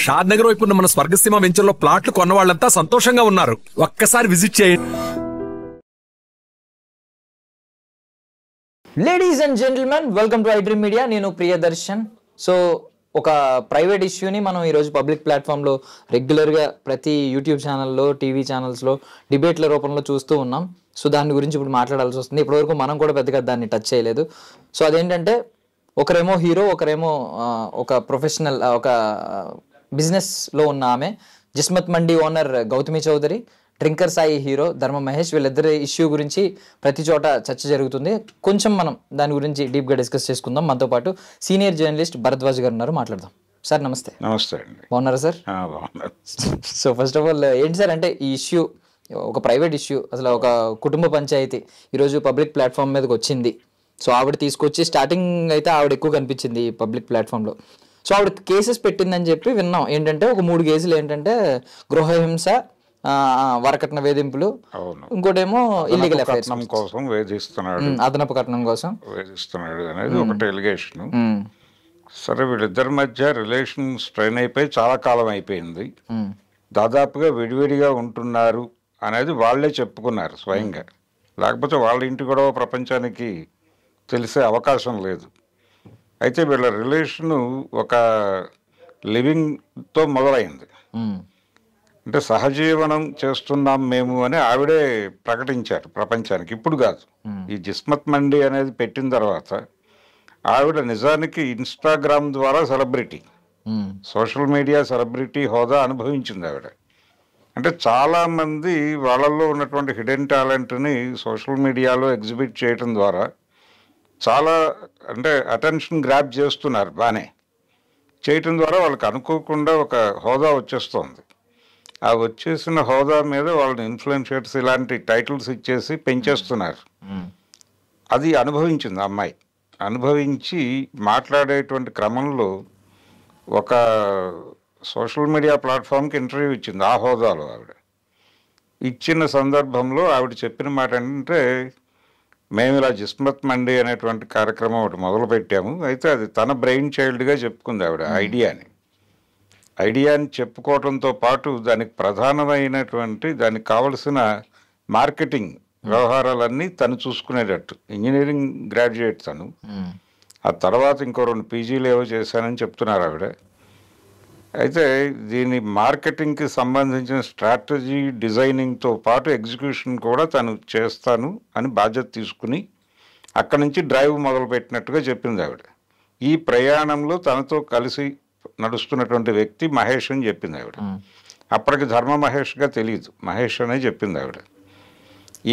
షాద్ నగర్ వైపు ఉన్న మన స్వర్గసీమ వెంచర్లో ప్లాట్లు కొన్న వాళ్ళంతా సంతోషంగా ఉన్నారు. ఒక్కసారి విజిట్ చేయండి. Ladies and gentlemen, welcome to iDream media. నేను ప్రియదర్శన్. సో ఒక ప్రైవేట్ ఇష్యూని మనం ఈరోజు పబ్లిక్ ప్లాట్ఫామ్లో రెగ్యులర్గా ప్రతి యూట్యూబ్ ఛానల్లో, టీవీ ఛానల్స్లో డిబేట్ల రూపంలో చూస్తూ ఉన్నాం. సో దాని గురించి ఇప్పుడు మాట్లాడాల్సి వస్తుంది. ఇప్పటివరకు మనం కూడా పెద్దగా దాన్ని టచ్ చేయలేదు. సో అదేంటంటే ఒకరేమో హీరో, ఒకరేమో ఒక ప్రొఫెషనల్, ఒక బిజినెస్లో ఉన్న ఆమె Jismat Mandi owner Gautami Chowdary, drinker Sai hero Dharma Mahesh, వీళ్ళిద్దరి ఇష్యూ గురించి ప్రతి చోట చర్చ జరుగుతుంది. కొంచెం మనం దాని గురించి డీప్గా డిస్కస్ చేసుకుందాం. మనతో పాటు సీనియర్ జర్నలిస్ట్ భరద్వాజ్ గారు ఉన్నారు, మాట్లాడదాం. సార్ నమస్తే. నమస్తే అండి. బాగున్నారా sir? So first of all ఏంటి సార్ అంటే ఈ ఇష్యూ ఒక ప్రైవేట్ ఇష్యూ, అసలు ఒక కుటుంబ పంచాయతీ ఈరోజు పబ్లిక్ ప్లాట్ఫామ్ మీదకి వచ్చింది. సో ఆవిడ తీసుకొచ్చి స్టార్టింగ్ అయితే ఆవిడ ఎక్కువ కనిపించింది ఈ పబ్లిక్ ప్లాట్ఫామ్లో. సో ఆవిడ కేసెస్ పెట్టిందని చెప్పి విన్నాం. ఏంటంటే ఒక 3 కేసులు ఏంటంటే గృహహింస, వరకట్న వేధింపులు, ఇంకోటేమో ఇల్లీగల్ అఫైర్స్ కోసం వేధిస్తున్నాడు, అదనపు కట్నం కోసం వేధిస్తున్నాడు అనేది ఒకటి ఎలిగేషన్. సరే, వీళ్ళిద్దరి మధ్య రిలేషన్ స్ట్రెయిన్ అయిపోయి చాలా కాలం అయిపోయింది. దాదాపుగా విడివిడిగా ఉంటున్నారు అనేది వాళ్ళే చెప్పుకున్నారు స్వయంగా. లేకపోతే వాళ్ళ ఇంటి గొడవ ప్రపంచానికి తెలిసే అవకాశం లేదు. అయితే వీళ్ళ రిలేషను ఒక లివింగ్తో మొదలైంది. అంటే సహజీవనం చేస్తున్నాం మేము అని ఆవిడే ప్రకటించారు ప్రపంచానికి, ఇప్పుడు కాదు. ఈ జిస్మత్ మండి అనేది పెట్టిన తర్వాత ఆవిడ నిజానికి ఇన్స్టాగ్రామ్ ద్వారా సెలబ్రిటీ, సోషల్ మీడియా సెలబ్రిటీ హోదా అనుభవించింది ఆవిడ. అంటే చాలామంది వాళ్ళల్లో ఉన్నటువంటి హిడెన్ టాలెంట్ని సోషల్ మీడియాలో ఎగ్జిబిట్ చేయటం ద్వారా చాలా అంటే అటెన్షన్ గ్రాప్ చేస్తున్నారు. బాగానే చేయటం ద్వారా వాళ్ళకి అనుకోకుండా ఒక హోదా వచ్చేస్తుంది. ఆ వచ్చేసిన హోదా మీద వాళ్ళని ఇన్ఫ్లుయెన్షియర్స్ ఇలాంటి టైటిల్స్ ఇచ్చేసి పెంచేస్తున్నారు. అది అనుభవించింది అమ్మాయి. అనుభవించి మాట్లాడేటువంటి క్రమంలో ఒక సోషల్ మీడియా ప్లాట్ఫామ్కి ఇంటర్వ్యూ ఇచ్చింది ఆ హోదాలో. ఆవిడ ఇచ్చిన సందర్భంలో ఆవిడ చెప్పిన మాట ఏంటంటే, మేము ఇలా జిస్మత్ మండి అనేటువంటి కార్యక్రమం ఒకటి మొదలుపెట్టాము. అయితే అది తన బ్రెయిన్ చైల్డ్గా చెప్పుకుంది ఆవిడ. ఐడియాని చెప్పుకోవడంతో పాటు దానికి ప్రధానమైనటువంటి దానికి కావలసిన మార్కెటింగ్ వ్యవహారాలన్నీ తను చూసుకునేటట్టు. ఇంజనీరింగ్ గ్రాడ్యుయేట్ తను. ఆ తర్వాత ఇంకో 2 పీజీలు ఏవో చేశానని చెప్తున్నారు ఆవిడ. అయితే దీని మార్కెటింగ్కి సంబంధించిన స్ట్రాటజీ డిజైనింగ్తో పాటు ఎగ్జిక్యూషన్ కూడా తను చేస్తాను అని బాధ్యత తీసుకుని అక్కడి నుంచి డ్రైవ్ మొదలుపెట్టినట్టుగా చెప్పింది ఆవిడ. ఈ ప్రయాణంలో తనతో కలిసి నడుస్తున్నటువంటి వ్యక్తి మహేష్ అని చెప్పింది ఆవిడ. అప్పటికి ధర్మ మహేష్గా తెలియదు, మహేష్ అనే చెప్పింది ఆవిడ.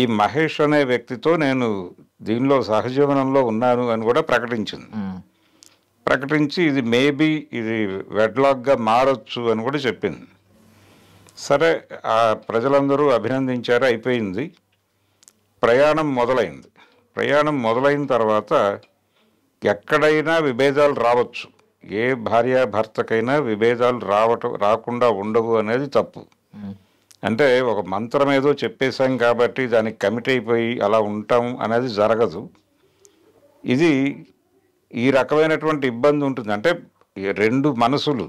ఈ మహేష్ అనే వ్యక్తితో నేను దీనిలో సహజీవనంలో ఉన్నాను అని కూడా ప్రకటించింది. ప్రకటించి ఇది మేబీ ఇది వెడ్లాక్గా మారొచ్చు అని కూడా చెప్పింది. సరే, ఆ ప్రజలందరూ అభినందించారు, అయిపోయింది. ప్రయాణం మొదలైంది. ప్రయాణం మొదలైన తర్వాత ఎక్కడైనా విభేదాలు రావచ్చు. ఏ భార్యాభర్తకైనా విభేదాలు రాకుండా ఉండవు అనేది తప్పు. అంటే ఒక మంత్రం ఏదో చెప్పేశాం కాబట్టి దానికి కమిట్ అయిపోయి అలా ఉంటాం అనేది జరగదు. ఇది ఈ రకమైనటువంటి ఇబ్బంది ఉంటుంది. అంటే 2 మనసులు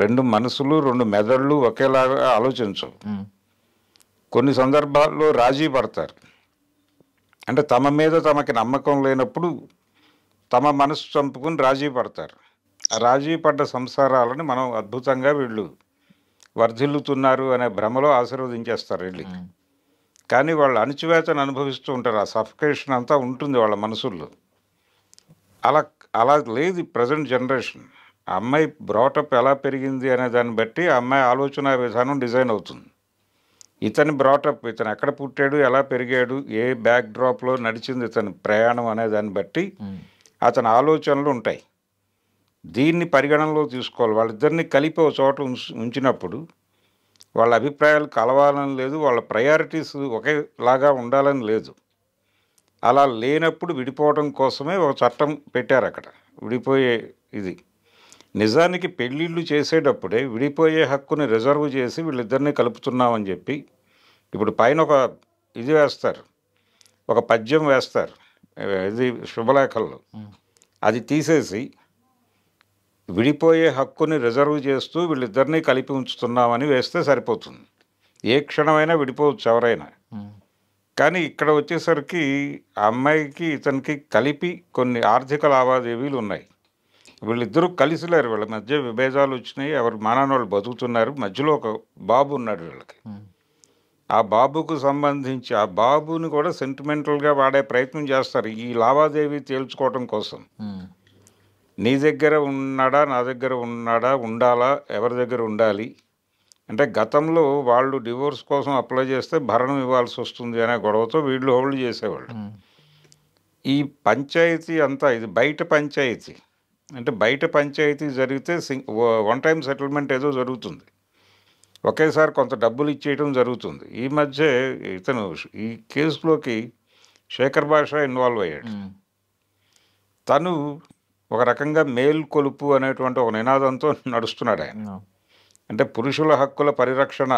2 మెదళ్ళు ఒకేలాగా ఆలోచించవు. కొన్ని సందర్భాల్లో రాజీ పడతారు. అంటే తమ మీద తమకి నమ్మకం లేనప్పుడు తమ మనసు చంపుకుని రాజీ పడతారు. ఆ రాజీ పడ్డ సంసారాలని మనం అద్భుతంగా వీళ్ళు వర్ధిల్లుతున్నారు అనే భ్రమలో ఆశీర్వదించేస్తారు వెళ్ళి. కానీ వాళ్ళు అణచివేతను అనుభవిస్తూ ఉంటారు. ఆ సఫికేషన్ అంతా ఉంటుంది వాళ్ళ మనసుల్లో. అలా లేదు ప్రజెంట్ జనరేషన్. ఆ అమ్మాయి బ్రాటప్ ఎలా పెరిగింది అనే దాన్ని బట్టి ఆ అమ్మాయి ఆలోచన విధానం డిజైన్ అవుతుంది. ఇతని బ్రాటప్, ఇతను ఎక్కడ పుట్టాడు, ఎలా పెరిగాడు, ఏ బ్యాక్ డ్రాప్లో నడిచింది ఇతని ప్రయాణం అనే దాన్ని బట్టి అతని ఆలోచనలు ఉంటాయి. దీన్ని పరిగణనలో తీసుకోవాలి. వాళ్ళిద్దరిని కలిపి ఒక చోట ఉంచినప్పుడు వాళ్ళ అభిప్రాయాలు కలవాలని లేదు, వాళ్ళ ప్రయారిటీస్ ఒకేలాగా ఉండాలని లేదు. అలా లేనప్పుడు విడిపోవడం కోసమే ఒక చట్టం పెట్టారు అక్కడ, విడిపోయే ఇది. నిజానికి పెళ్ళిళ్ళు చేసేటప్పుడే విడిపోయే హక్కుని రిజర్వ్ చేసి వీళ్ళిద్దరినీ కలుపుతున్నామని చెప్పి ఇప్పుడు పైన ఒక ఇది వేస్తారు, ఒక పద్యం వేస్తారు, ఇది శుభలేఖల్లో. అది తీసేసి విడిపోయే హక్కుని రిజర్వ్ చేస్తూ వీళ్ళిద్దరినీ కలిపి ఉంచుతున్నామని వేస్తే సరిపోతుంది. ఏ క్షణమైనా విడిపోవచ్చు ఎవరైనా. కానీ ఇక్కడ వచ్చేసరికి ఆ అమ్మాయికి ఇతనికి కలిపి కొన్ని ఆర్థిక లావాదేవీలు ఉన్నాయి. వీళ్ళిద్దరూ కలిసి లేరు, వీళ్ళ మధ్య విభేదాలు వచ్చినాయి, ఎవరి మానాన్ని వాళ్ళు బతుకుతున్నారు. మధ్యలో ఒక బాబు ఉన్నాడు వీళ్ళకి. ఆ బాబుకు సంబంధించి ఆ బాబుని కూడా సెంటిమెంటల్గా వాడే ప్రయత్నం చేస్తారు ఈ లావాదేవీ తేల్చుకోవటం కోసం. నీ దగ్గర ఉన్నాడా, నా దగ్గర ఉన్నాడా, ఉండాలా, ఎవరి దగ్గర ఉండాలి అంటే గతంలో వాళ్ళు డివోర్స్ కోసం అప్లై చేస్తే భరణం ఇవ్వాల్సి వస్తుంది అనే గొడవతో వీళ్ళు హోల్డ్ చేసేవాళ్ళు. ఈ పంచాయతీ అంతా ఇది బయట పంచాయతీ. అంటే బయట పంచాయతీ జరిగితే వన్ టైం సెటిల్మెంట్ ఏదో జరుగుతుంది, ఒకేసారి కొంత డబ్బులు ఇచ్చేయటం జరుగుతుంది. ఈ మధ్య ఇతను ఈ కేసులోకి శేఖర్ భాష ఇన్వాల్వ్ అయ్యాడు. తను ఒక రకంగా మేల్కొలుపు అనేటువంటి ఒక నినాదంతో నడుస్తున్నాడు ఆయన. అంటే పురుషుల హక్కుల పరిరక్షణ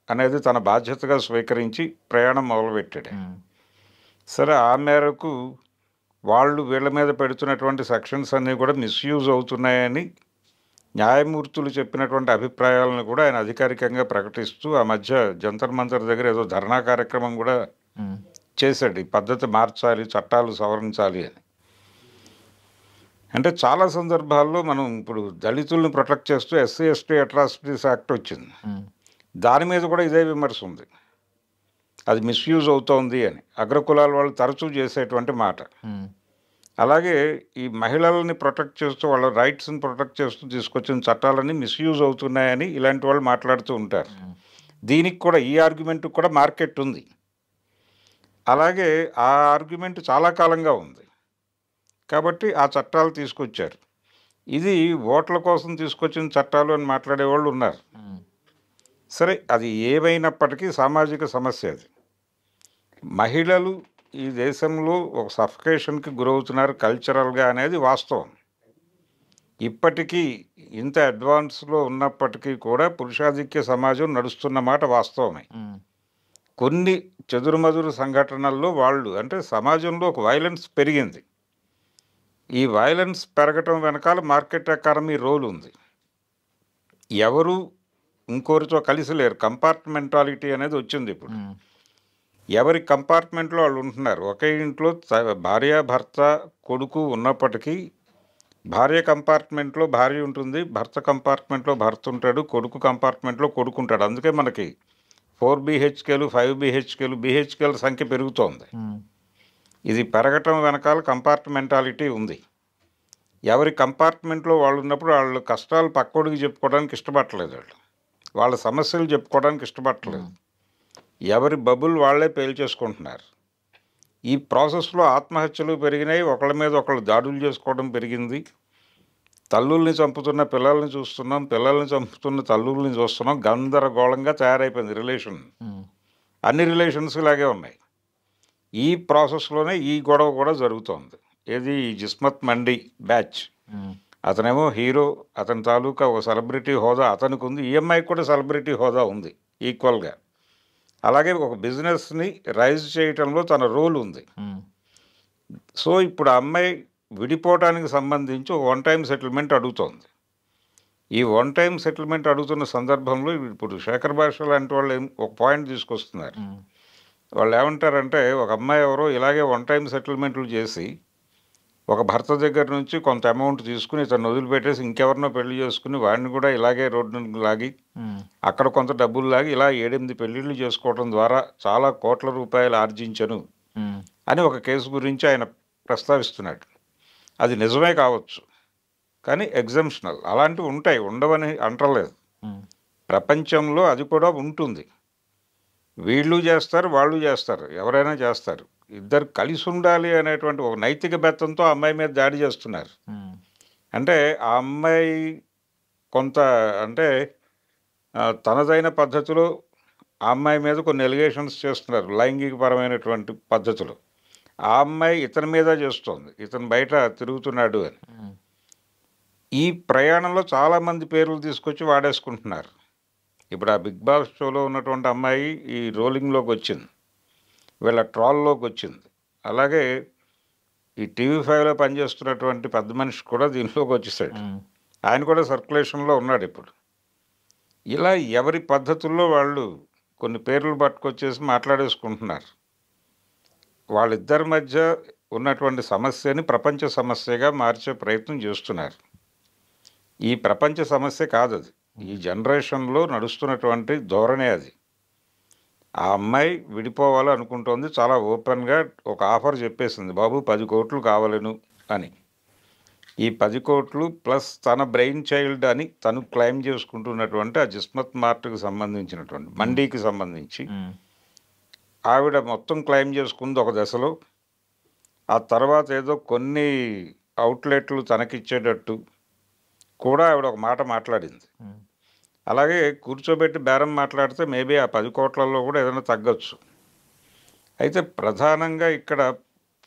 అనేది తన బాధ్యతగా స్వీకరించి ప్రయాణం మొదలుపెట్టాడు. సరే, ఆ మేరకు వాళ్ళు వీళ్ళ మీద పెడుతున్నటువంటి సెక్షన్స్ అన్నీ కూడా మిస్యూజ్ అవుతున్నాయని న్యాయమూర్తులు చెప్పినటువంటి అభిప్రాయాలను కూడా ఆయన అధికారికంగా ప్రకటిస్తూ ఆ మధ్య జంతర్ మంతర్ దగ్గర ఏదో ధర్నా కార్యక్రమం కూడా చేశాడు. ఈ పద్ధతి మార్చాలి, చట్టాలు సవరించాలి అని. అంటే చాలా సందర్భాల్లో మనం ఇప్పుడు దళితుల్ని ప్రొటెక్ట్ చేస్తూ ఎస్సీ ఎస్టీ అట్రాసిటీస్ యాక్ట్ వచ్చింది, దాని మీద కూడా ఇదే విమర్శ ఉంది, అది మిస్యూజ్ అవుతోంది అని అగ్రకులాల వాళ్ళు తరచూ చేసేటువంటి మాట. అలాగే ఈ మహిళల్ని ప్రొటెక్ట్ చేస్తూ వాళ్ళ రైట్స్ని ప్రొటెక్ట్ చేస్తూ తీసుకొచ్చిన చట్టాలన్నీ మిస్యూజ్ అవుతున్నాయని ఇలాంటి వాళ్ళు మాట్లాడుతూ ఉంటారు. దీనికి కూడా ఈ ఆర్గ్యుమెంట్కి కూడా మార్కెట్ ఉంది. అలాగే ఆ ఆర్గ్యుమెంట్ చాలా కాలంగా ఉంది కాబట్టి ఆ చట్టాలు తీసుకొచ్చారు. ఇది ఓట్ల కోసం తీసుకొచ్చిన చట్టాలు అని మాట్లాడేవాళ్ళు ఉన్నారు. సరే, అది ఏమైనప్పటికీ సామాజిక సమస్య అది. మహిళలు ఈ దేశంలో ఒక సఫికేషన్కి గురవుతున్నారు కల్చరల్గా అనేది వాస్తవం. ఇప్పటికీ ఇంత అడ్వాన్స్లో ఉన్నప్పటికీ కూడా పురుషాధిక్య సమాజం నడుస్తున్న మాట వాస్తవమే. కొన్ని చెదురుమదురు సంఘటనల్లో వాళ్ళు అంటే సమాజంలో ఒక వైలెన్స్ పెరిగింది. ఈ వైలెన్స్ పెరగటం వెనకాల మార్కెట్ ఎకానమీ రోల్ ఉంది. ఎవరు ఇంకోరితో కలిసి లేరు, కంపార్ట్మెంటాలిటీ అనేది వచ్చింది ఇప్పుడు. ఎవరి కంపార్ట్మెంట్లో వాళ్ళు ఉంటున్నారు. ఒకే ఇంట్లో భార్య భర్త కొడుకు ఉన్నప్పటికీ భార్య కంపార్ట్మెంట్లో భార్య ఉంటుంది, భర్త కంపార్ట్మెంట్లో భర్త ఉంటాడు, కొడుకు కంపార్ట్మెంట్లో కొడుకు ఉంటాడు. అందుకే మనకి 4 BHKలు 5 BHKలు BHKల సంఖ్య పెరుగుతోంది. ఇది పెరగటం వెనకాల కంపార్ట్మెంటాలిటీ ఉంది. ఎవరి కంపార్ట్మెంట్లో వాళ్ళు ఉన్నప్పుడు వాళ్ళు కష్టాలు పక్కోడికి చెప్పుకోవడానికి ఇష్టపడలేదు, వాళ్ళ సమస్యలు చెప్పుకోవడానికి ఇష్టపడలేదు. ఎవరి బబుల్ వాళ్ళే పేల్చేసుకుంటున్నారు. ఈ ప్రాసెస్లో ఆత్మహత్యలు పెరిగినాయి, ఒకళ్ళ మీద ఒకళ్ళు దాడులు చేసుకోవడం పెరిగింది. తల్లుల్ని చంపుతున్న పిల్లల్ని చూస్తున్నాం, పిల్లల్ని చంపుతున్న తల్లుల్ని చూస్తున్నాం. గందరగోళంగా తయారైపోయింది రిలేషన్. అన్ని రిలేషన్స్ ఇలాగే ఉన్నాయి. ఈ ప్రాసెస్లోనే ఈ గొడవ కూడా జరుగుతోంది. ఏది జిస్మత్ మండి బ్యాచ్, అతనేమో హీరో, అతని తాలూకా ఒక సెలబ్రిటీ హోదా అతనికి ఉంది, ఈఎంఐ కూడా సెలబ్రిటీ హోదా ఉంది ఈక్వల్గా. అలాగే ఒక బిజినెస్ని రైజ్ చేయటంలో తన రోల్ ఉంది. సో ఇప్పుడు ఆ అమ్మాయి విడిపోవడానికి సంబంధించి ఒక వన్ టైం సెటిల్మెంట్ అడుగుతోంది. ఈ వన్ టైం సెటిల్మెంట్ అడుగుతున్న సందర్భంలో ఇప్పుడు శేఖర్ భాష లాంటి వాళ్ళు ఒక పాయింట్ తీసుకొస్తున్నారు. వాళ్ళు ఏమంటారంటే, ఒక అమ్మాయి ఎవరో ఇలాగే వన్ టైం సెటిల్మెంట్లు చేసి ఒక భర్త దగ్గర నుంచి కొంత అమౌంట్ తీసుకుని ఇతను వదిలిపెట్టేసి ఇంకెవరినో పెళ్లి చేసుకుని వాడిని కూడా ఇలాగే రోడ్డును లాగి అక్కడ కొంత డబ్బులు లాగి ఇలా 7-8 పెళ్లిళ్ళు చేసుకోవడం ద్వారా చాలా కోట్ల రూపాయలు ఆర్జించను అని ఒక కేసు గురించి ఆయన ప్రస్తావిస్తున్నాడు. అది నిజమే కావచ్చు, కానీ ఎగ్జంప్షనల్ అలాంటివి ఉంటాయి, ఉండవని అంటలేదు. ప్రపంచంలో అది కూడా ఉంటుంది. వీళ్ళు చేస్తారు, వాళ్ళు చేస్తారు, ఎవరైనా చేస్తారు. ఇద్దరు కలిసి ఉండాలి అనేటువంటి ఒక నైతిక బెత్తంతో ఆ అమ్మాయి మీద దాడి చేస్తున్నారు. అంటే ఆ అమ్మాయి కొంత అంటే తనదైన పద్ధతిలో ఆ అమ్మాయి మీద కొన్ని ఎలిగేషన్స్ చేస్తున్నారు లైంగికపరమైనటువంటి పద్ధతులు. ఆ అమ్మాయి ఇతని మీద చేస్తోంది, ఇతను బయట తిరుగుతున్నాడు అని. ఈ ప్రయాణంలో చాలామంది పేర్లు తీసుకొచ్చి వాడేసుకుంటున్నారు. ఇప్పుడు ఆ బిగ్ బాస్ షోలో ఉన్నటువంటి అమ్మాయి ఈ రోలింగ్లోకి వచ్చింది, వీళ్ళ ట్రాల్లోకి వచ్చింది. అలాగే ఈ TV5లో పనిచేస్తున్నటువంటి పెద్ద మనిషి కూడా దీనిలోకి వచ్చేసాడు. ఆయన కూడా సర్క్యులేషన్లో ఉన్నాడు ఇప్పుడు. ఇలా ఎవరి పద్ధతుల్లో వాళ్ళు కొన్ని పేర్లు పట్టుకొచ్చేసి మాట్లాడేసుకుంటున్నారు. వాళ్ళిద్దరి మధ్య ఉన్నటువంటి సమస్యని ప్రపంచ సమస్యగా మార్చే ప్రయత్నం చేస్తున్నారు. ఈ ప్రపంచ సమస్య కాదు అది, ఈ జనరేషన్లో నడుస్తున్నటువంటి ధోరణే అది. ఆ అమ్మాయి విడిపోవాలి అనుకుంటోంది, చాలా ఓపెన్గా ఒక ఆఫర్ చెప్పేసింది, బాబు 10 కోట్లు కావాలను అని. ఈ 10 కోట్లు ప్లస్ తన బ్రెయిన్ చైల్డ్ అని తను క్లెయిమ్ చేసుకుంటున్నటువంటి ఆ జిస్మత్ మార్ట్కి సంబంధించినటువంటి మండీకి సంబంధించి ఆవిడ మొత్తం క్లెయిమ్ చేసుకుంది ఒక దశలో. ఆ తర్వాత ఏదో కొన్ని అవుట్లెట్లు తనకిచ్చేటట్టు కూడా ఆవిడ ఒక మాట మాట్లాడింది. అలాగే కూర్చోబెట్టి బేరం మాట్లాడితే మేబీ ఆ 10 కోట్లలో కూడా ఏదైనా తగ్గొచ్చు. అయితే ప్రధానంగా ఇక్కడ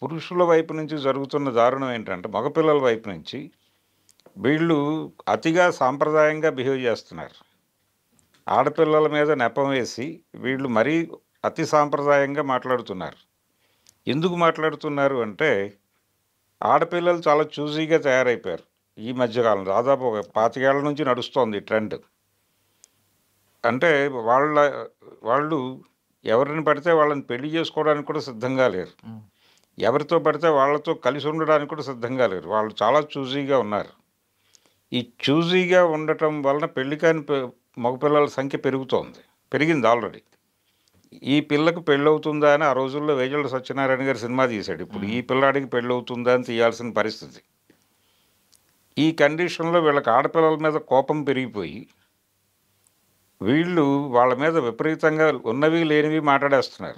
పురుషుల వైపు నుంచి జరుగుతున్న దారుణం ఏంటంటే, మగపిల్లల వైపు నుంచి వీళ్ళు అతిగా సాంప్రదాయంగా బిహేవ్ చేస్తున్నారు. ఆడపిల్లల మీద నెపం వేసి వీళ్ళు మరీ అతి సాంప్రదాయంగా మాట్లాడుతున్నారు. ఎందుకు మాట్లాడుతున్నారు అంటే, ఆడపిల్లలు చాలా చూజీగా తయారైపోయారు ఈ మధ్యకాలం. దాదాపు ఒక 25 ఏళ్ల నుంచి నడుస్తోంది ఈ ట్రెండ్. అంటే వాళ్ళు ఎవరిని పడితే వాళ్ళని పెళ్లి చేసుకోవడానికి కూడా సిద్ధంగా లేరు, ఎవరితో పడితే వాళ్ళతో కలిసి ఉండడానికి కూడా సిద్ధంగా లేరు. వాళ్ళు చాలా చూజీగా ఉన్నారు. ఈ చూజీగా ఉండటం వలన పెళ్లి కాని మగపిల్లల సంఖ్య పెరిగింది ఆల్రెడీ. ఈ పిల్లకు పెళ్ళవుతుందా అని ఆ రోజుల్లో వేజల సత్యనారాయణ గారు సినిమా తీశాడు. ఇప్పుడు ఈ పిల్లాడికి పెళ్ళవుతుందా అని తీయాల్సిన పరిస్థితి. ఈ కండిషన్లో వీళ్ళకి ఆడపిల్లల మీద కోపం పెరిగిపోయి వీళ్ళు వాళ్ళ మీద విపరీతంగా ఉన్నవి లేనివి మాట్లాడేస్తున్నారు.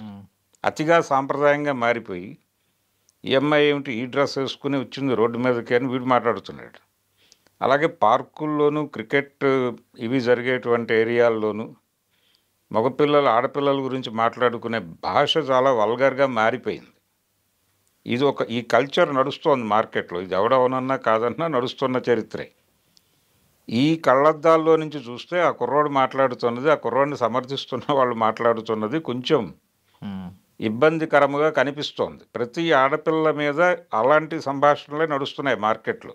అతిగా సాంప్రదాయంగా మారిపోయి, ఈ అమ్మాయి ఏమిటి ఈ డ్రెస్ వేసుకుని వచ్చింది రోడ్డు మీదకి అని వీడు మాట్లాడుతున్నాడు. అలాగే పార్కుల్లోనూ క్రికెట్ ఇవి జరిగేటువంటి ఏరియాల్లోనూ మగపిల్లలు ఆడపిల్లల గురించి మాట్లాడుకునే భాష చాలా వల్గర్గా మారిపోయింది. ఈ కల్చర్ నడుస్తోంది మార్కెట్లో. ఇది ఎవడవనన్నా కాదన్నా నడుస్తున్న చరిత్రే. ఈ కళ్ళద్దాల్లో నుంచి చూస్తే ఆ కుర్రోడు మాట్లాడుతున్నది, ఆ కుర్రోడిని సమర్థిస్తున్న వాళ్ళు మాట్లాడుతున్నది కొంచెం ఇబ్బందికరముగా కనిపిస్తోంది. ప్రతి ఆడపిల్ల మీద అలాంటి సంభాషణలే నడుస్తున్నాయి మార్కెట్లో.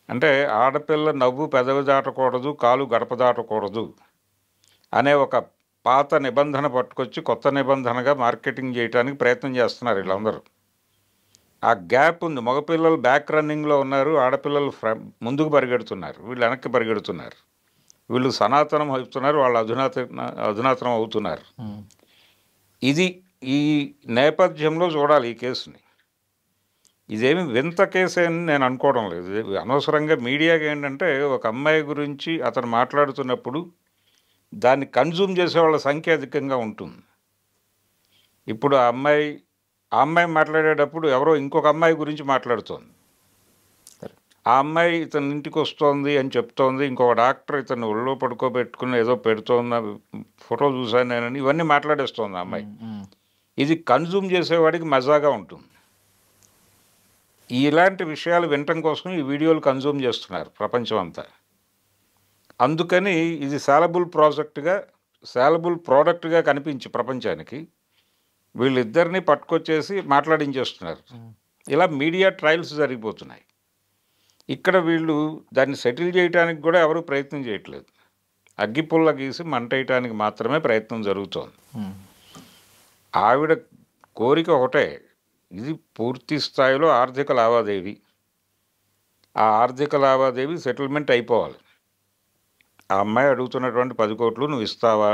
అంటే ఆడపిల్ల నవ్వు పెదవి దాటకూడదు, కాలు గడప దాటకూడదు అనే ఒక పాత నిబంధన పట్టుకొచ్చి కొత్త నిబంధనగా మార్కెటింగ్ చేయడానికి ప్రయత్నం చేస్తున్నారు వీళ్ళందరూ. ఆ గ్యాప్ ఉంది. మగపిల్లలు బ్యాక్ రన్నింగ్లో ఉన్నారు, ఆడపిల్లలు ముందుకు పరిగెడుతున్నారు, వీళ్ళు వెనక్కి పరిగెడుతున్నారు. వీళ్ళు సనాతనం అవుతున్నారు, వాళ్ళు అధునాతనం అవుతున్నారు. ఇది ఈ నేపథ్యంలో చూడాలి ఈ కేసుని. ఇదేమి వింత కేసే అని నేను అనుకోవడం లేదు. అనవసరంగా మీడియాకి ఏంటంటే, ఒక అమ్మాయి గురించి అతను మాట్లాడుతున్నప్పుడు దాన్ని కన్జ్యూమ్ చేసే వాళ్ళ సంఖ్య అధికంగా ఉంటుంది. ఇప్పుడు ఆ అమ్మాయి మాట్లాడేటప్పుడు ఎవరో ఇంకొక అమ్మాయి గురించి మాట్లాడుతోంది. ఆ అమ్మాయి ఇతని ఇంటికి వస్తోంది అని చెప్తోంది, ఇంకొక డాక్టర్ ఇతను ఒళ్ళో పడుకోబెట్టుకుని ఏదో పెడుతోంది, ఫోటో చూశాను నేనని ఇవన్నీ మాట్లాడేస్తోంది ఆ అమ్మాయి. ఇది కన్జ్యూమ్ చేసేవాడికి మజాగా ఉంటుంది. ఇలాంటి విషయాలు వినటం కోసం ఈ వీడియోలు కన్జ్యూమ్ చేస్తున్నారు ప్రపంచం అంతా. అందుకని ఇది సాలబుల్ ప్రోడక్ట్గా కనిపించి ప్రపంచానికి వీళ్ళిద్దరిని పట్టుకొచ్చేసి మాట్లాడించేస్తున్నారు. ఇలా మీడియా ట్రయల్స్ జరిగిపోతున్నాయి. ఇక్కడ వీళ్ళు దాన్ని సెటిల్ చేయడానికి కూడా ఎవరు ప్రయత్నం చేయట్లేదు. అగ్గిపుల్ల గీసి మంటేయటానికి మాత్రమే ప్రయత్నం జరుగుతోంది. ఆవిడ కోరిక ఒకటే, ఇది పూర్తి స్థాయిలో ఆర్థిక లావాదేవీ. ఆ ఆర్థిక లావాదేవీ సెటిల్మెంట్ అయిపోవాలి. ఆ అమ్మాయి అడుగుతున్నటువంటి 10 కోట్లు నువ్వు ఇస్తావా,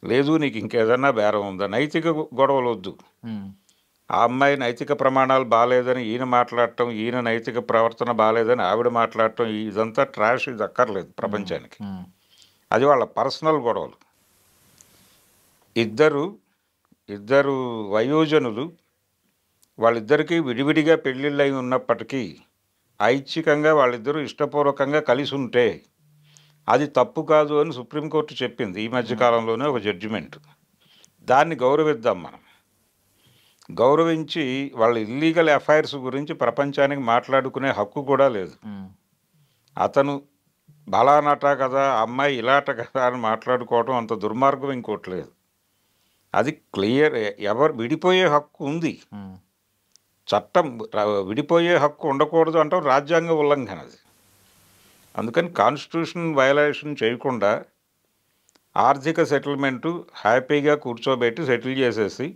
లేదు నీకు ఇంకేదన్నా బేరం ఉందా, నైతిక గొడవలు వద్దు. ఆ అమ్మాయి నైతిక ప్రమాణాలు బాగాలేదని ఈయన మాట్లాడటం, ఈయన నైతిక ప్రవర్తన బాగాలేదని ఆవిడ మాట్లాడటం, ఇదంతా ట్రాష్, ఇది అక్కర్లేదు ప్రపంచానికి. అది వాళ్ళ పర్సనల్ గొడవలు. ఇద్దరు వయోజనులు, వాళ్ళిద్దరికీ విడివిడిగా పెళ్ళిళ్ళు అయి ఉన్నప్పటికీ ఐచ్ఛికంగా వాళ్ళిద్దరూ ఇష్టపూర్వకంగా కలిసి ఉంటే అది తప్పు కాదు అని సుప్రీంకోర్టు చెప్పింది ఈ మధ్యకాలంలోనే ఒక జడ్జిమెంట్. దాన్ని గౌరవిద్దాం మనం. గౌరవించి వాళ్ళ ఇల్లీగల్ అఫైర్స్ గురించి ప్రపంచానికి మాట్లాడుకునే హక్కు కూడా లేదు. అతను బలానట కదా, అమ్మాయి ఇలాట కదా అని మాట్లాడుకోవటం అంత దుర్మార్గం ఇంకోటి లేదు. అది క్లియర్. ఎవరు విడిపోయే హక్కు ఉంది, చట్టం విడిపోయే హక్కు ఉండకూడదు అంటాం రాజ్యాంగ ఉల్లంఘన. అది అందుకని కాన్స్టిట్యూషన్ వయలేషన్ చేయకుండా ఆర్థిక సెటిల్మెంటు హ్యాపీగా కూర్చోబెట్టి సెటిల్ చేసేసి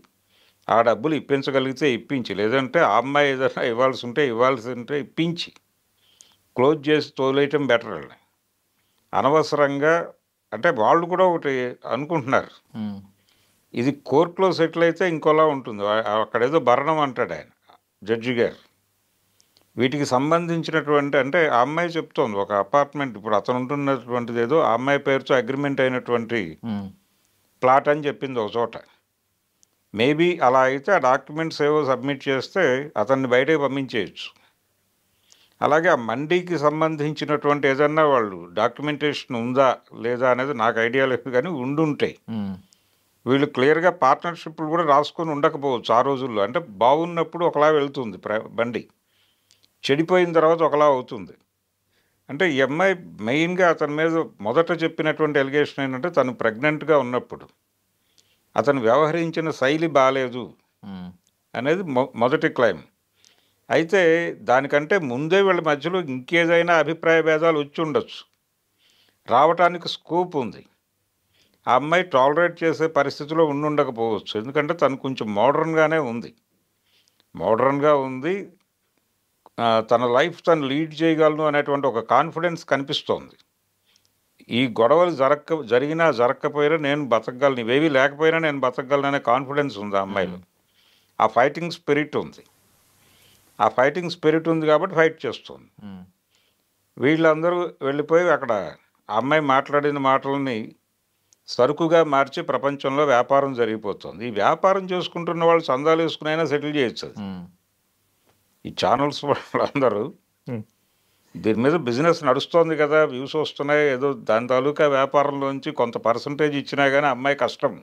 ఆ డబ్బులు ఇప్పించగలిగితే ఇప్పించి, లేదంటే ఆ అమ్మాయి ఏదైనా ఇవ్వాల్సి ఉంటే ఇప్పించి క్లోజ్ చేసి తోలేయటం బెటర్ అండి. అనవసరంగా అంటే వాళ్ళు కూడా ఒకటి అనుకుంటున్నారు, ఇది కోర్టులో సెటిల్ అయితే ఇంకోలా ఉంటుంది. అక్కడేదో భరణం అంటాడు ఆయన జడ్జి గారు. వీటికి సంబంధించినటువంటి అంటే ఆ అమ్మాయి చెప్తోంది ఒక అపార్ట్మెంట్ ఇప్పుడు అతను ఉంటున్నటువంటిది ఏదో ఆ అమ్మాయి పేరుతో అగ్రిమెంట్ అయినటువంటి ప్లాట్ అని చెప్పింది ఒక చోట. మేబీ అలా అయితే ఆ డాక్యుమెంట్స్ ఏవో సబ్మిట్ చేస్తే అతన్ని బయటకు పంపించేయచ్చు. అలాగే ఆ మండీకి సంబంధించినటువంటి ఏదన్నా వాళ్ళు డాక్యుమెంటేషన్ ఉందా లేదా అనేది నాకు ఐడియా లేదు, కానీ ఉండుంటాయి. వీళ్ళు క్లియర్గా పార్ట్నర్షిప్లు కూడా రాసుకొని ఉండకపోవచ్చు ఆ రోజుల్లో. అంటే బాగున్నప్పుడు ఒకలా వెళ్తుంది బండి, చెడిపోయిన తర్వాత ఒకలా అవుతుంది. అంటే ఈ అమ్మాయి మెయిన్గా అతని మీద మొదట చెప్పినటువంటి ఎలిగేషన్ ఏంటంటే తను ప్రెగ్నెంట్గా ఉన్నప్పుడు అతను వ్యవహరించిన శైలి బాగాలేదు అనేది మొదటి క్లైమ్. అయితే దానికంటే ముందే వీళ్ళ మధ్యలో ఇంకేదైనా అభిప్రాయ భేదాలు వచ్చి ఉండొచ్చు, రావటానికి స్కోప్ ఉంది. ఆ అమ్మాయి టాలరేట్ చేసే పరిస్థితిలో ఉండకపోవచ్చు, ఎందుకంటే తను కొంచెం మోడర్న్గా ఉంది. తన లైఫ్ తను లీడ్ చేయగలను అనేటువంటి ఒక కాన్ఫిడెన్స్ కనిపిస్తోంది. ఈ గొడవలు జరిగినా జరగకపోయినా నేను బతకగలను, ఇవేవి లేకపోయినా నేను బతకగలను అనే కాన్ఫిడెన్స్ ఉంది ఆ అమ్మాయిలో. ఆ ఫైటింగ్ స్పిరిట్ ఉంది కాబట్టి ఫైట్ చేస్తుంది. వీళ్ళందరూ వెళ్ళిపోయి అక్కడ ఆ అమ్మాయి మాట్లాడిన మాటలని సరుకుగా మార్చి ప్రపంచంలో వ్యాపారం జరిగిపోతుంది. ఈ వ్యాపారం చేసుకుంటున్న వాళ్ళు చందాలు వేసుకునైనా సెటిల్ చేయొచ్చు. ఈ ఛానల్స్ వాళ్ళందరూ దీని మీద బిజినెస్ నడుస్తోంది కదా, వ్యూస్ వస్తున్నాయి, ఏదో దాని తాలూకా వ్యాపారంలోంచి కొంత పర్సంటేజ్ ఇచ్చినా కానీ అమ్మాయి కష్టం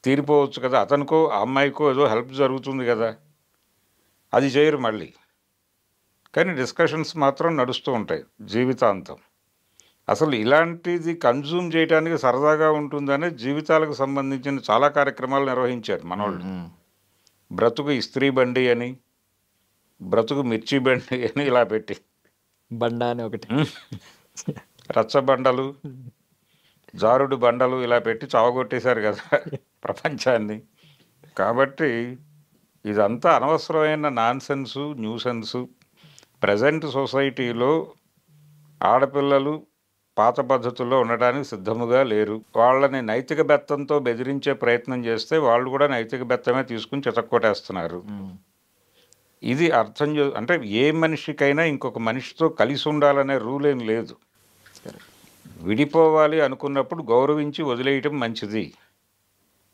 తీరిపోవచ్చు కదా, అతనికో ఆ అమ్మాయికో ఏదో హెల్ప్ జరుగుతుంది కదా, అది చేయరు మళ్ళీ. కానీ డిస్కషన్స్ మాత్రం నడుస్తూ ఉంటాయి జీవితాంతం. అసలు ఇలాంటిది కన్జ్యూమ్ చేయడానికి సరదాగా ఉంటుందనే జీవితాలకు సంబంధించిన చాలా కార్యక్రమాలు నిర్వహించారు మనోళ్ళు. బ్రతుకు ఇస్త్రీ బండి అని, బ్రతుకు మిర్చి బండి అని ఇలా పెట్టి బండ అని ఒకటి, రచ్చబండలు, జారుడు బండలు ఇలా పెట్టి చావగొట్టేశారు కదా ప్రపంచాన్ని. కాబట్టి ఇదంతా అనవసరమైన నాన్సెన్సు, న్యూసెన్సు. ప్రజెంట్ సొసైటీలో ఆడపిల్లలు పాత పద్ధతుల్లో ఉండడానికి సిద్ధముగా లేరు. వాళ్ళని నైతిక బెత్తంతో బెదిరించే ప్రయత్నం చేస్తే వాళ్ళు కూడా నైతిక బెత్తమే తీసుకుని చితక్కొట్టేస్తున్నారు. ఇది అర్థం అంటే ఏ మనిషికైనా ఇంకొక మనిషితో కలిసి ఉండాలనే రూల్ ఏం లేదు. విడిపోవాలి అనుకున్నప్పుడు గౌరవించి వదిలేయటం మంచిది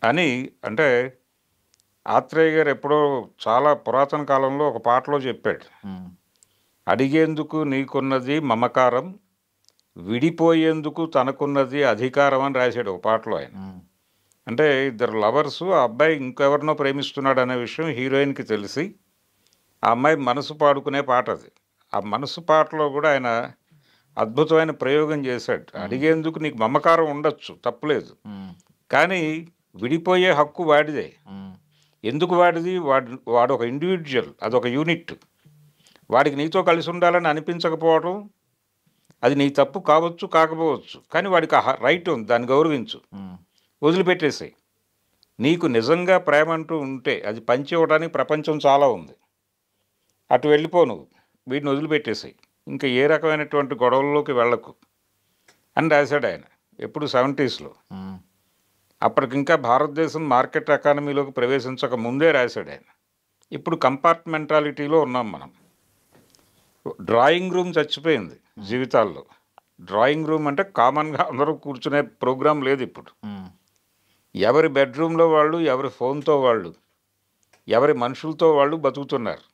అని. అంటే ఆత్రేయ గారు ఎప్పుడో చాలా పురాతన కాలంలో ఒక పాటలో చెప్పాడు, అడిగేందుకు నీకున్నది మమకారం, విడిపోయేందుకు తనకున్నది అధికారం అని రాశాడు ఒక పాటలో ఆయన. అంటే ఇద్దరు లవర్సు, ఆ అబ్బాయి ఇంకెవరినో ప్రేమిస్తున్నాడు అనే విషయం హీరోయిన్కి తెలిసి ఆ అమ్మాయి మనసు పాడుకునే పాట అది. ఆ మనసు పాటలో కూడా ఆయన అద్భుతమైన ప్రయోగం చేశాడు. అడిగేందుకు నీకు మమకారం ఉండొచ్చు, తప్పులేదు, కానీ విడిపోయే హక్కు వాడిదే. ఎందుకు వాడిది? వాడు ఒక ఇండివిజువల్, అదొక యూనిట్. వాడికి నీతో కలిసి ఉండాలని అనిపించకపోవడం అది నీ తప్పు కావచ్చు, కాకపోవచ్చు, కానీ వాడికి రైట్ ఉంది, దాన్ని గౌరవించు, వదిలిపెట్టేసాయి. నీకు నిజంగా ప్రేమ అంటూ ఉంటే అది పంచి ఇవ్వడానికి ప్రపంచం చాలా ఉంది, అటు వెళ్ళిపో, నువ్వు వీటిని వదిలిపెట్టేసాయి, ఇంకా ఏ రకమైనటువంటి గొడవల్లోకి వెళ్ళకు అని రాశాడు ఆయన. ఎప్పుడు 70s. అప్పటికింకా భారతదేశం మార్కెట్ ఎకానమీలోకి ప్రవేశించక ముందే రాశాడు ఆయన. ఇప్పుడు కంపార్ట్మెంటాలిటీలో ఉన్నాం మనం. డ్రాయింగ్ రూమ్ చచ్చిపోయింది జీవితాల్లో. డ్రాయింగ్ రూమ్ అంటే కామన్గా అందరూ కూర్చునే ప్రోగ్రాం లేదు ఇప్పుడు. ఎవరి బెడ్రూమ్లో వాళ్ళు, ఎవరి ఫోన్తో వాళ్ళు, ఎవరి మనుషులతో వాళ్ళు బతుకుతున్నారు.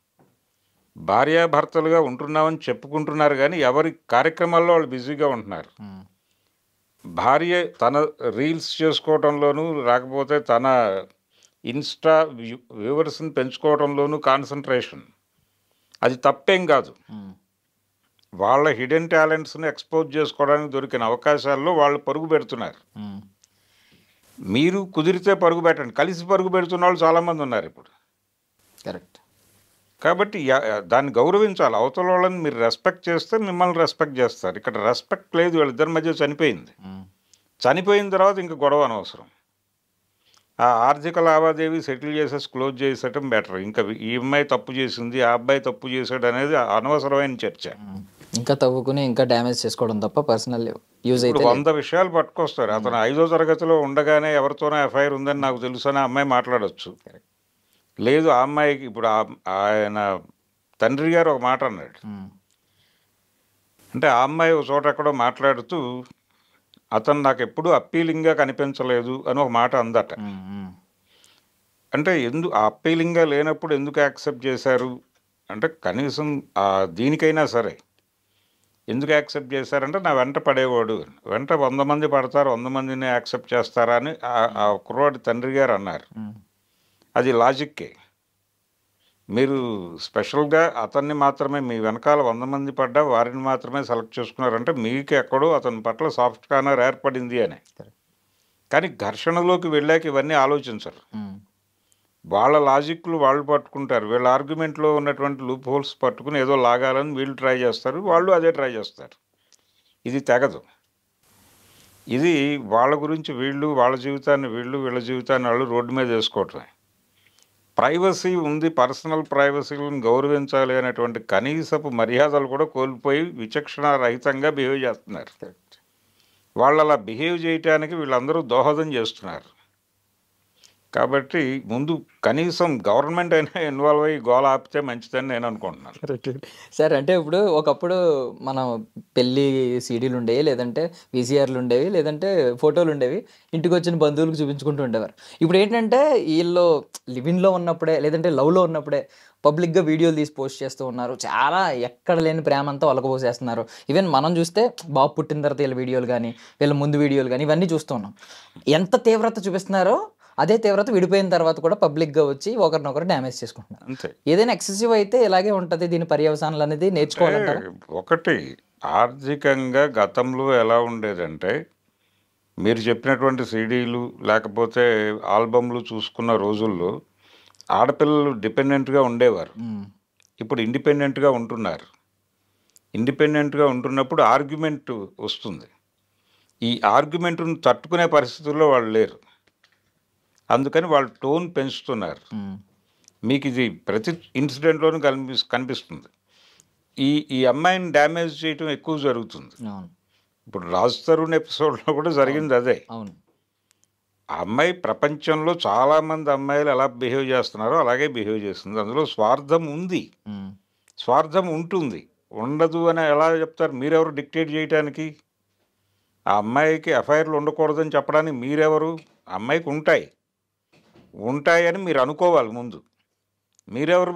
భార్యాభర్తలుగా ఉంటున్నామని చెప్పుకుంటున్నారు, కానీ ఎవరి కార్యక్రమాల్లో వాళ్ళు బిజీగా ఉంటున్నారు. భార్య తన రీల్స్ చేసుకోవడంలోనూ, లేకపోతే తన ఇన్స్టా వ్యూవర్స్ని పెంచుకోవడంలోనూ కాన్సన్ట్రేషన్. అది తప్పేం కాదు. వాళ్ళ హిడెన్ టాలెంట్స్ని ఎక్స్పోజ్ చేసుకోవడానికి దొరికిన అవకాశాల్లో వాళ్ళు పరుగు పెడుతున్నారు. మీరు కుదిరితే పరుగు పెట్టండి. కలిసి పరుగు పెడుతున్న వాళ్ళు చాలామంది ఉన్నారు ఇప్పుడు. కరెక్ట్. కాబట్టి దాన్ని గౌరవించాలి. అవతల వాళ్ళని మీరు రెస్పెక్ట్ చేస్తే మిమ్మల్ని రెస్పెక్ట్ చేస్తారు. ఇక్కడ రెస్పెక్ట్ లేదు, వీళ్ళిద్దరి మధ్య చనిపోయింది. చనిపోయిన తర్వాత ఇంక గొడవ అనవసరం. ఆ ఆర్థిక లావాదేవీ సెటిల్ చేసేసి క్లోజ్ చేసేయటం బెటర్. ఇంకా ఈ అమ్మాయి తప్పు చేసింది, ఆ అబ్బాయి తప్పు చేసాడు అనేది అనవసరమైన చర్చ. ఇంకా తవ్వుకుని ఇంకా డ్యామేజ్ చేసుకోవడం తప్ప పర్సనల్ యూజ్ అయితే 100 విషయాలు పట్టుకొస్తారు. అతను 5వ తరగతిలో ఉండగానే ఎవరితోనో ఎఫ్ఐఆర్ ఉందని నాకు తెలుసు అని ఆ అమ్మాయి మాట్లాడచ్చు. లేదు, ఆ అమ్మాయికి ఇప్పుడు ఆయన తండ్రి గారు ఒక మాట అన్నాడు. అంటే ఆ అమ్మాయి ఒక చోట ఎక్కడో మాట్లాడుతూ అతను నాకు ఎప్పుడూ అప్పీలింగ్గా కనిపించలేదు అని ఒక మాట అందట. అంటే ఆ అప్పీలింగ్గా లేనప్పుడు ఎందుకు యాక్సెప్ట్ చేశారు అంటే, కనీసం దీనికైనా సరే ఎందుకు యాక్సెప్ట్ చేశారంటే నా వెంట పడేవాడు, వెంట 100 మంది పడతారు, 100 మందిని యాక్సెప్ట్ చేస్తారా అని ఆ కుర్రవాడి తండ్రి గారు అన్నారు. అది లాజిక్కే. మీరు స్పెషల్గా అతన్ని మాత్రమే మీ వెనకాల 100 మంది పడ్డా వారిని మాత్రమే సెలెక్ట్ చేసుకున్నారంటే మీకు ఎక్కడో అతని పట్ల సాఫ్ట్ కార్నర్ ఏర్పడింది అని. కానీ ఘర్షణలోకి వెళ్ళాక ఇవన్నీ ఆలోచించరు. వాళ్ళ లాజిక్లు వాళ్ళు పట్టుకుంటారు, వీళ్ళ ఆర్గ్యుమెంట్లో ఉన్నటువంటి లూప్ హోల్స్ పట్టుకుని ఏదో లాగాలని వీళ్ళు ట్రై చేస్తారు, వాళ్ళు అదే ట్రై చేస్తారు. ఇది తెగదు. ఇది వాళ్ళ గురించి వీళ్ళు, వాళ్ళ జీవితాన్ని వీళ్ళు, వీళ్ళ జీవితాన్ని వాళ్ళు రోడ్డు మీద వేసుకోవటమే. ప్రైవసీ ఉంది, పర్సనల్ ప్రైవసీలను గౌరవించాలి అనేటువంటి కనీసపు మర్యాదలు కూడా కోల్పోయి విచక్షణ రహితంగా బిహేవ్ చేస్తున్నారు. వాళ్ళు అలా బిహేవ్ చేయటానికి వీళ్ళందరూ దోహదం చేస్తున్నారు. కాబట్టి ముందు కనీసం గవర్నమెంట్ అయినా ఇన్వాల్వ్ అయ్యి గోల ఆపితే మంచిదని నేను అనుకుంటున్నాను. సార్ అంటే ఇప్పుడు ఒకప్పుడు మనం పెళ్ళి సీడీలు ఉండేవి, లేదంటే వీసీఆర్లు ఉండేవి, లేదంటే ఫోటోలు ఉండేవి, ఇంటికి వచ్చిన బంధువులకు చూపించుకుంటూ ఉండేవారు. ఇప్పుడు ఏంటంటే వీళ్ళు లివింగ్లో ఉన్నప్పుడే లేదంటే లవ్లో ఉన్నప్పుడే పబ్లిక్గా వీడియోలు తీసి పోస్ట్ చేస్తూ ఉన్నారు. చాలా ఎక్కడ లేని ప్రేమ అంతా వాళ్ళకు పోసేస్తున్నారు. ఈవెన్ మనం చూస్తే బాబు పుట్టిన తర్వాత వీళ్ళ వీడియోలు కానీ వీళ్ళ ముందు వీడియోలు కానీ ఇవన్నీ చూస్తూ ఉన్నాం. ఎంత తీవ్రత చూపిస్తున్నారో అదే తీవ్రత విడిపోయిన తర్వాత కూడా పబ్లిక్గా వచ్చి ఒకరినొకరు డ్యామేజ్ చేసుకుంటున్నారు. అంతే. ఏదైనా ఎక్సెసివ్ అయితే ఇలాగే ఉంటుంది. దీని పర్యవసానాలు అనేది నేర్చుకోవాలంటారు. ఒకటి, ఆర్థికంగా గతంలో ఎలా ఉండేదంటే మీరు చెప్పినటువంటి సీడీలు లేకపోతే ఆల్బమ్లు చూసుకున్న రోజుల్లో ఆడపిల్లలు డిపెండెంట్గా ఉండేవారు. ఇప్పుడు ఇండిపెండెంట్గా ఉంటున్నారు. ఇండిపెండెంట్గా ఉంటున్నప్పుడు ఆర్గ్యుమెంట్ వస్తుంది. ఈ ఆర్గ్యుమెంట్ను తట్టుకునే పరిస్థితుల్లో వాళ్ళు లేరు. అందుకని వాళ్ళు టోన్ పెంచుతున్నారు. మీకు ఇది ప్రతి ఇన్సిడెంట్లోనూ కనిపిస్తుంది. ఈ అమ్మాయిని డ్యామేజ్ చేయటం ఎక్కువ జరుగుతుంది. ఇప్పుడు రాజ్ తరుణ్ ఎపిసోడ్లో కూడా జరిగింది అదే. ఆ అమ్మాయి ప్రపంచంలో చాలామంది అమ్మాయిలు ఎలా బిహేవ్ చేస్తున్నారో అలాగే బిహేవ్ చేస్తుంది. అందులో స్వార్థం ఉంది, స్వార్థం ఉంటుంది, ఉండదు అని ఎలా చెప్తారు? మీరెవరు డిక్టేట్ చేయటానికి? ఆ అమ్మాయికి ఎఫ్ఐఆర్లు ఉండకూడదని చెప్పడానికి మీరెవరు? అమ్మాయికి ఉంటాయని మీరు అనుకోవాలి ముందు. మీరెవరు?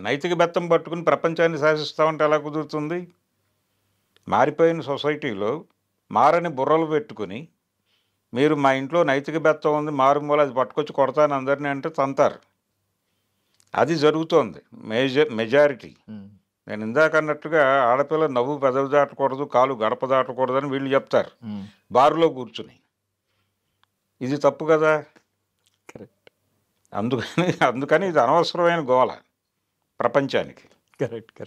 నైతిక బెత్తం పట్టుకుని ప్రపంచాన్ని శాసిస్తామంటే ఎలా కుదురుతుంది? మారిపోయిన సొసైటీలో మారని బుర్రలు పెట్టుకుని మీరు మా ఇంట్లో నైతిక బెత్తం ఉంది, మారుమూల అది పట్టుకొచ్చి కొడతాను అందరినీ అంటే తంతారు. అది జరుగుతోంది మెజారిటీ. నేను ఇందాక అన్నట్టుగా ఆడపిల్ల నవ్వు పెదవి దాటకూడదు, కాలు గడప దాటకూడదు అని వీళ్ళు చెప్తారు బారులో కూర్చుని. ఇది తప్పు కదా. అందుకని ఇది అనవసరమైన గోల ప్రపంచానికి. Correct.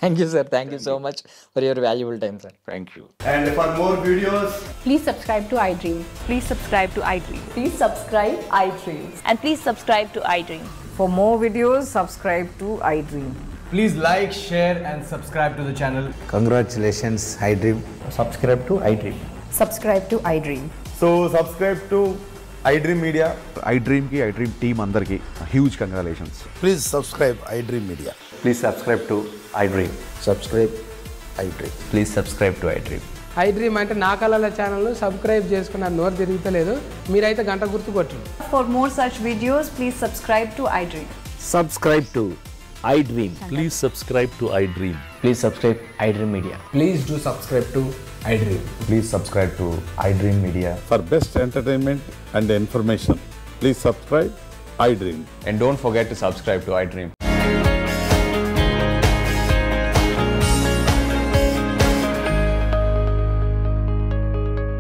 Thank you, sir. Thank you so much for your valuable time, sir. Thank you. And for more videos, please subscribe to iDream. Please subscribe to iDream. Please subscribe iDream. And please subscribe to iDream. For more videos, subscribe to iDream. please like, share and subscribe to the channel. Congratulations, iDream. Subscribe to iDream. Subscribe to iDream. So subscribe to iDream Media. iDream ki iDream team andarki huge congratulations. Please subscribe iDream Media. Please subscribe to iDream. Subscribe iDream. Please subscribe to iDream. iDream అంటే నా కళల channel subscribe చేసుకున్న నోరు తిరుగుతలేదు, మీరైతే గంట గుర్తు కొట్టండి. For more such videos, please subscribe to iDream. Subscribe to iDream. Please subscribe to iDream. Please subscribe iDream Media. Please do subscribe to iDream. Please subscribe to iDream Media. For best entertainment and information, please subscribe iDream. And don't forget to subscribe to iDream.